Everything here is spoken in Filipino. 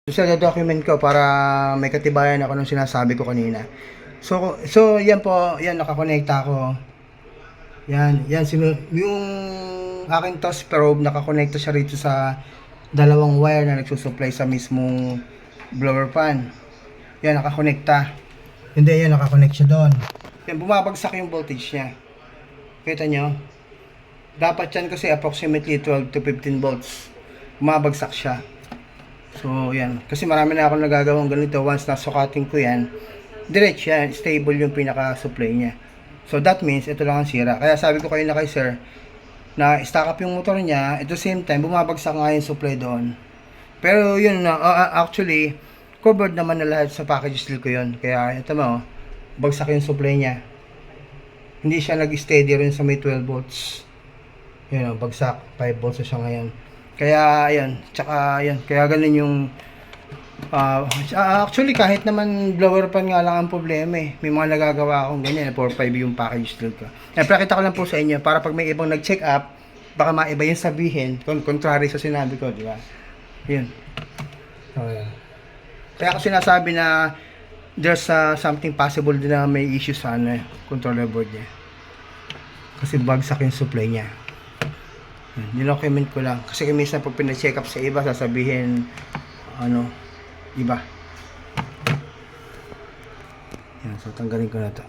Sa document ko para may katibayan ako ng sinasabi ko kanina. So yan po, yan nakakonekta ako. Yan yung aking toast probe nakakonekta siya rito sa dalawang wire na nagsusupply sa mismong blower fan. Yan nakakonekta. Hindi yan nakakonect siya doon. Yan bumabagsak yung voltage niya. Kita nyo? Dapat yan kasi approximately 12 to 15 volts. Bumabagsak siya. So, yan. Kasi marami na akong nagagawang ganito. Once nasukatin ko yan, diretso yan. Stable yung pinaka-supply niya. So, that means, ito lang ang sira. Kaya sabi ko kayo na kay sir, na stack up yung motor niya. At the same time, bumabagsak nga yung supply doon. Pero, yun na. Actually, covered naman na lahat sa package deal ko yun. Kaya, ito mo, bagsak yung supply niya. Hindi siya nag-steady rin sa may 12 volts. Yun, bagsak. 5 volts na siya ngayon. Kaya, ayan, tsaka, ayan, kaya ganun yung, actually, kahit naman blower pan nga lang ang problema eh. May mga nagagawa akong ganyan, 4-5 yung package deal ko. Kaya, pakita ko lang po sa inyo, para pag may ibang nag-check up, baka maiba yung sabihin, contrary sa sinabi ko, di ba? Yun. So, ayan. Kaya ako sinasabi na, there's something possible din na may issue sa controller board niya. Kasi bagsak yung supply niya. Nilocument ko lang. Kasi minsan pag pina-check up sa iba, sasabihin, iba. Yan, so tanggalin ko na to.